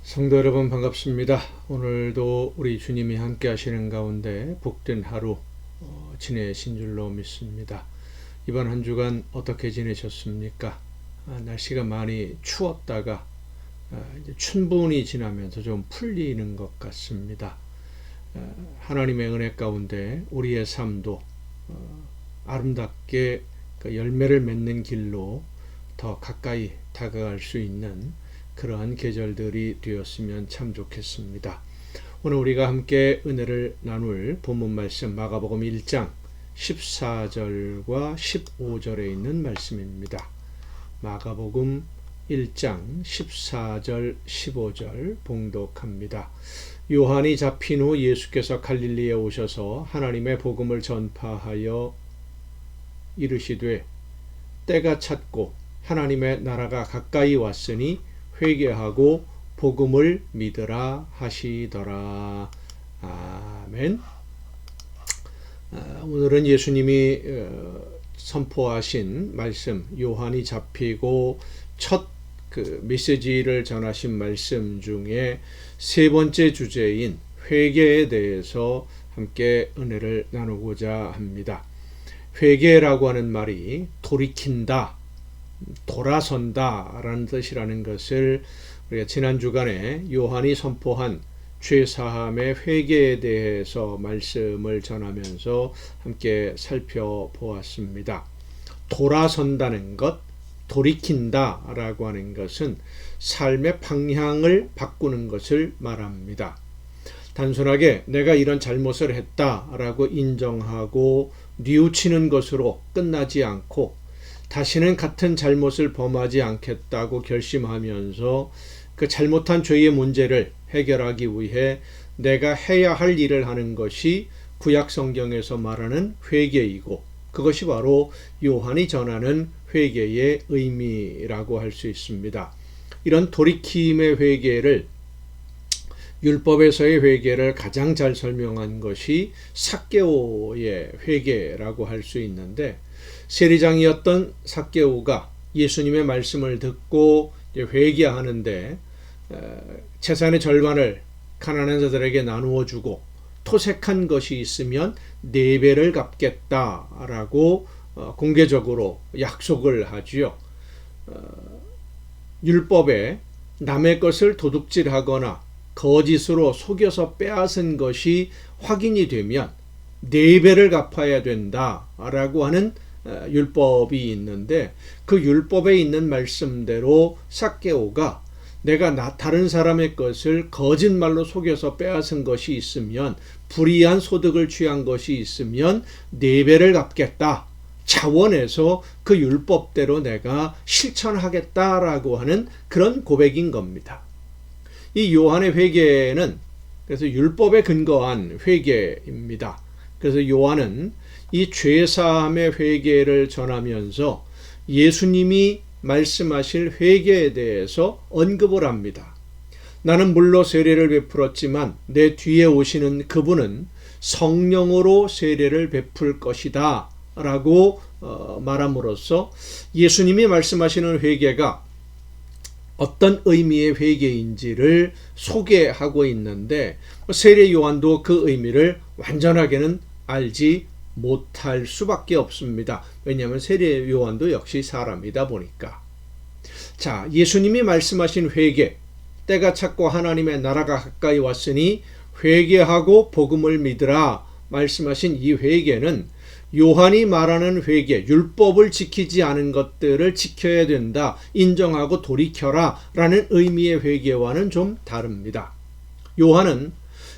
성도 여러분 반갑습니다. 오늘도 우리 주님이 함께 하시는 가운데 복된 하루 지내신 줄로 믿습니다. 이번 한 주간 어떻게 지내셨습니까? 날씨가 많이 추웠다가 이제 춘분이 지나면서 좀 풀리는 것 같습니다. 하나님의 은혜 가운데 우리의 삶도 아름답게 열매를 맺는 길로 더 가까이 다가갈 수 있는 그러한 계절들이 되었으면 참 좋겠습니다. 오늘 우리가 함께 은혜를 나눌 본문 말씀 마가복음 1장 14절과 15절에 있는 말씀입니다. 마가복음 1장 14절 15절 봉독합니다. 요한이 잡힌 후 예수께서 갈릴리에 오셔서 하나님의 복음을 전파하여 이르시되 때가 찼고 하나님의 나라가 가까이 왔으니 회개하고 복음을 믿으라 하시더라. 아멘. 오늘은 예수님이 선포하신 말씀, 요한이 잡히고 첫 메시지를 전하신 말씀 중에 세 번째 주제인 회개에 대해서 함께 은혜를 나누고자 합니다. 회개라고 하는 말이 돌이킨다, 돌아선다 라는 뜻이라는 것을 우리가 지난 주간에 요한이 선포한 죄사함의 회개에 대해서 말씀을 전하면서 함께 살펴보았습니다. 돌아선다는 것, 돌이킨다 라고 하는 것은 삶의 방향을 바꾸는 것을 말합니다. 단순하게 내가 이런 잘못을 했다 라고 인정하고 뉘우치는 것으로 끝나지 않고 다시는 같은 잘못을 범하지 않겠다고 결심하면서 그 잘못한 죄의 문제를 해결하기 위해 내가 해야 할 일을 하는 것이 구약 성경에서 말하는 회개이고, 그것이 바로 요한이 전하는 회개의 의미라고 할 수 있습니다. 이런 돌이킴의 회개를, 율법에서의 회개를 가장 잘 설명한 것이 삭개오의 회개라고 할 수 있는데, 세리장이었던 삭개오가 예수님의 말씀을 듣고 회개하는데 재산의 절반을 가난한 자들에게 나누어 주고 토색한 것이 있으면 4배를 갚겠다라고 공개적으로 약속을 하지요. 율법에 남의 것을 도둑질하거나 거짓으로 속여서 빼앗은 것이 확인이 되면 4배를 갚아야 된다라고 하는 율법이 있는데, 그 율법에 있는 말씀대로 삭개오가 내가 다른 사람의 것을 거짓말로 속여서 빼앗은 것이 있으면, 불이한 소득을 취한 것이 있으면 4배를 갚겠다, 자원해서 그 율법대로 내가 실천하겠다라고 하는 그런 고백인 겁니다. 이 요한의 회개는 그래서 율법에 근거한 회개입니다. 그래서 요한은 이 죄사함의 회개를 전하면서 예수님이 말씀하실 회개에 대해서 언급을 합니다. 나는 물로 세례를 베풀었지만 내 뒤에 오시는 그분은 성령으로 세례를 베풀 것이다 라고 말함으로써 예수님이 말씀하시는 회개가 어떤 의미의 회개인지를 소개하고 있는데, 세례 요한도 그 의미를 완전하게는 알지 못할 수밖에 없습니다. 왜냐하면 세례 요한도 역시 사람이다 보니까. 자, 예수님이 말씀하신 회개, 때가 찼고 하나님의 나라가 가까이 왔으니 회개하고 복음을 믿으라 말씀하신 이 회개는 요한이 말하는 회개, 율법을 지키지 않은 것들을 지켜야 된다, 인정하고 돌이켜라 라는 의미의 회개와는 좀 다릅니다. 요한은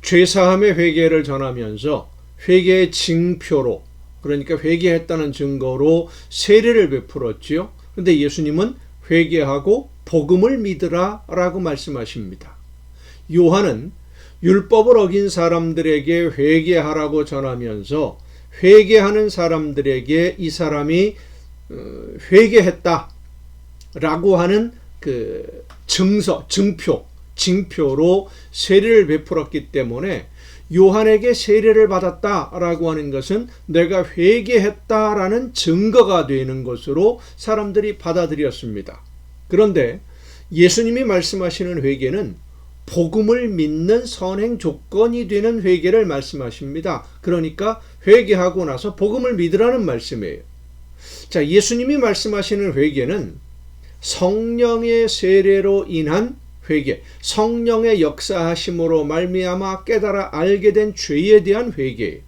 죄사함의 회개를 전하면서 회개의 징표로, 그러니까 회개했다는 증거로 세례를 베풀었지요. 그런데 예수님은 회개하고 복음을 믿으라 라고 말씀하십니다. 요한은 율법을 어긴 사람들에게 회개하라고 전하면서 회개하는 사람들에게 이 사람이 회개했다 라고 하는 그 징표로 세례를 베풀었기 때문에 요한에게 세례를 받았다라고 하는 것은 내가 회개했다라는 증거가 되는 것으로 사람들이 받아들였습니다. 그런데 예수님이 말씀하시는 회개는 복음을 믿는 선행 조건이 되는 회개를 말씀하십니다. 그러니까 회개하고 나서 복음을 믿으라는 말씀이에요. 자, 예수님이 말씀하시는 회개는 성령의 세례로 인한 회개, 성령의 역사하심으로 말미암아 깨달아 알게 된 죄에 대한 회개예요.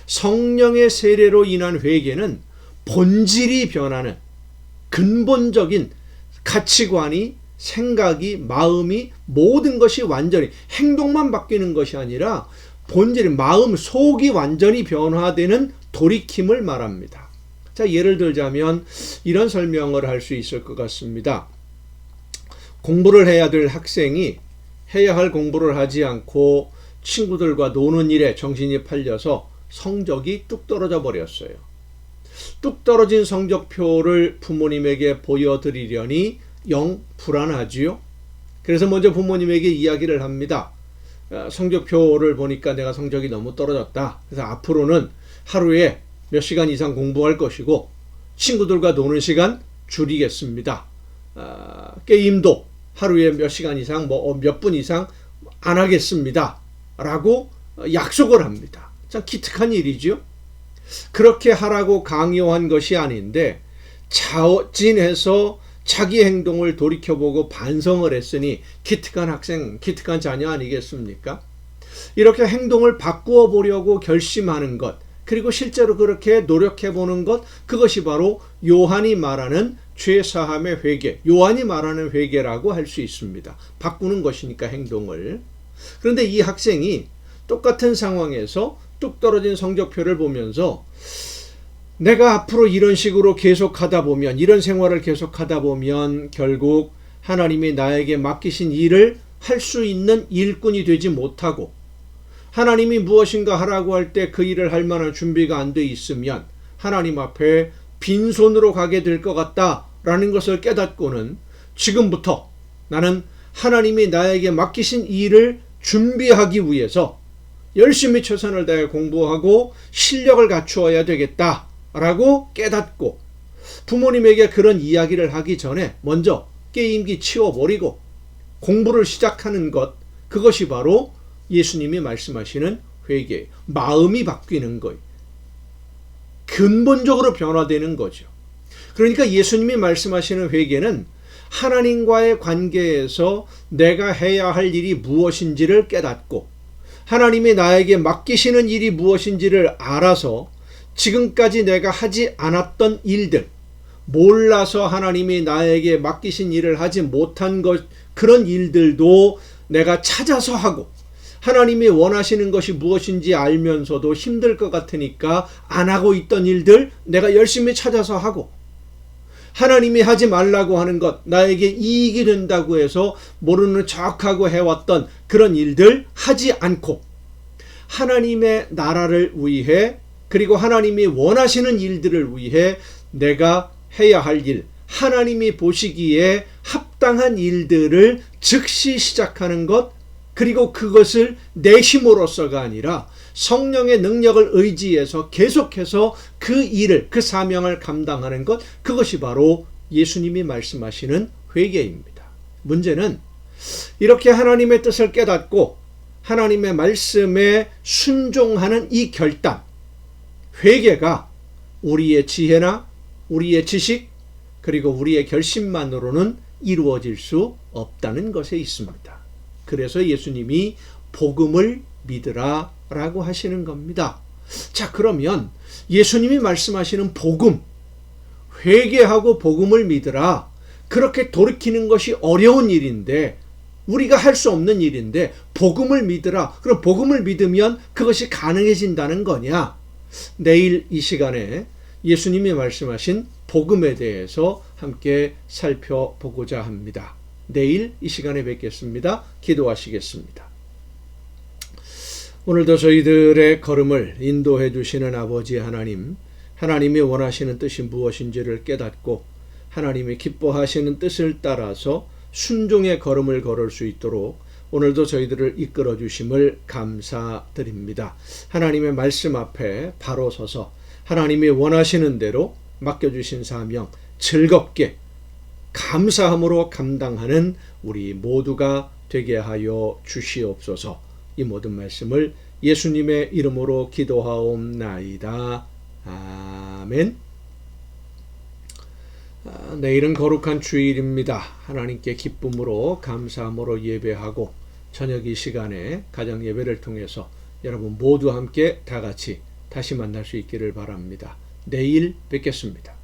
성령의 세례로 인한 회개는 본질이 변하는 근본적인 가치관이, 생각이, 마음이, 모든 것이 완전히 행동만 바뀌는 것이 아니라 본질이, 마음, 속이 완전히 변화되는 돌이킴을 말합니다. 자, 예를 들자면 이런 설명을 할 수 있을 것 같습니다. 공부를 해야 될 학생이 해야 할 공부를 하지 않고 친구들과 노는 일에 정신이 팔려서 성적이 뚝 떨어져 버렸어요. 뚝 떨어진 성적표를 부모님에게 보여드리려니 영 불안하지요. 그래서 먼저 부모님에게 이야기를 합니다. 성적표를 보니까 내가 성적이 너무 떨어졌다. 그래서 앞으로는 하루에 몇 시간 이상 공부할 것이고 친구들과 노는 시간 줄이겠습니다. 게임도 하루에 몇 시간 이상, 몇 분 이상 안 하겠습니다. 라고 약속을 합니다. 참 기특한 일이죠. 그렇게 하라고 강요한 것이 아닌데 자진해서 자기 행동을 돌이켜보고 반성을 했으니 기특한 학생, 기특한 자녀 아니겠습니까? 이렇게 행동을 바꾸어 보려고 결심하는 것, 그리고 실제로 그렇게 노력해보는 것, 그것이 바로 요한이 말하는 죄사함의 회개, 요한이 말하는 회개라고 할 수 있습니다. 바꾸는 것이니까 행동을. 그런데 이 학생이 똑같은 상황에서 뚝 떨어진 성적표를 보면서 내가 앞으로 이런 식으로 계속하다 보면, 이런 생활을 계속하다 보면 결국 하나님이 나에게 맡기신 일을 할 수 있는 일꾼이 되지 못하고, 하나님이 무엇인가 하라고 할 때 그 일을 할 만한 준비가 안 돼 있으면 하나님 앞에 빈손으로 가게 될 것 같다라는 것을 깨닫고는 지금부터 나는 하나님이 나에게 맡기신 일을 준비하기 위해서 열심히 최선을 다해 공부하고 실력을 갖추어야 되겠다라고 깨닫고, 부모님에게 그런 이야기를 하기 전에 먼저 게임기 치워버리고 공부를 시작하는 것, 그것이 바로 예수님이 말씀하시는 회개, 마음이 바뀌는 거예요. 근본적으로 변화되는 거죠. 그러니까 예수님이 말씀하시는 회개는 하나님과의 관계에서 내가 해야 할 일이 무엇인지를 깨닫고, 하나님이 나에게 맡기시는 일이 무엇인지를 알아서 지금까지 내가 하지 않았던 일들, 몰라서 하나님이 나에게 맡기신 일을 하지 못한 것, 그런 일들도 내가 찾아서 하고, 하나님이 원하시는 것이 무엇인지 알면서도 힘들 것 같으니까 안 하고 있던 일들 내가 열심히 찾아서 하고, 하나님이 하지 말라고 하는 것, 나에게 이익이 된다고 해서 모르는 척하고 해왔던 그런 일들 하지 않고, 하나님의 나라를 위해, 그리고 하나님이 원하시는 일들을 위해 내가 해야 할 일, 하나님이 보시기에 합당한 일들을 즉시 시작하는 것, 그리고 그것을 내 힘으로서가 아니라 성령의 능력을 의지해서 계속해서 그 일을, 그 사명을 감당하는 것, 그것이 바로 예수님이 말씀하시는 회개입니다. 문제는 이렇게 하나님의 뜻을 깨닫고 하나님의 말씀에 순종하는 이 결단, 회개가 우리의 지혜나 우리의 지식, 그리고 우리의 결심만으로는 이루어질 수 없다는 것에 있습니다. 그래서 예수님이 복음을 믿으라 라고 하시는 겁니다. 자, 그러면 예수님이 말씀하시는 복음, 회개하고 복음을 믿으라, 그렇게 돌이키는 것이 어려운 일인데, 우리가 할 수 없는 일인데 복음을 믿으라, 그럼 복음을 믿으면 그것이 가능해진다는 거냐? 내일 이 시간에 예수님이 말씀하신 복음에 대해서 함께 살펴보고자 합니다. 내일 이 시간에 뵙겠습니다. 기도하시겠습니다. 오늘도 저희들의 걸음을 인도해 주시는 아버지 하나님, 하나님이 원하시는 뜻이 무엇인지를 깨닫고 하나님이 기뻐하시는 뜻을 따라서 순종의 걸음을 걸을 수 있도록 오늘도 저희들을 이끌어 주심을 감사드립니다. 하나님의 말씀 앞에 바로 서서 하나님이 원하시는 대로 맡겨주신 사명 즐겁게 감사함으로 감당하는 우리 모두가 되게 하여 주시옵소서. 이 모든 말씀을 예수님의 이름으로 기도하옵나이다. 아멘. 내일은 거룩한 주일입니다. 하나님께 기쁨으로 감사함으로 예배하고 저녁 이 시간에 가정 예배를 통해서 여러분 모두 함께 다 같이 다시 만날 수 있기를 바랍니다. 내일 뵙겠습니다.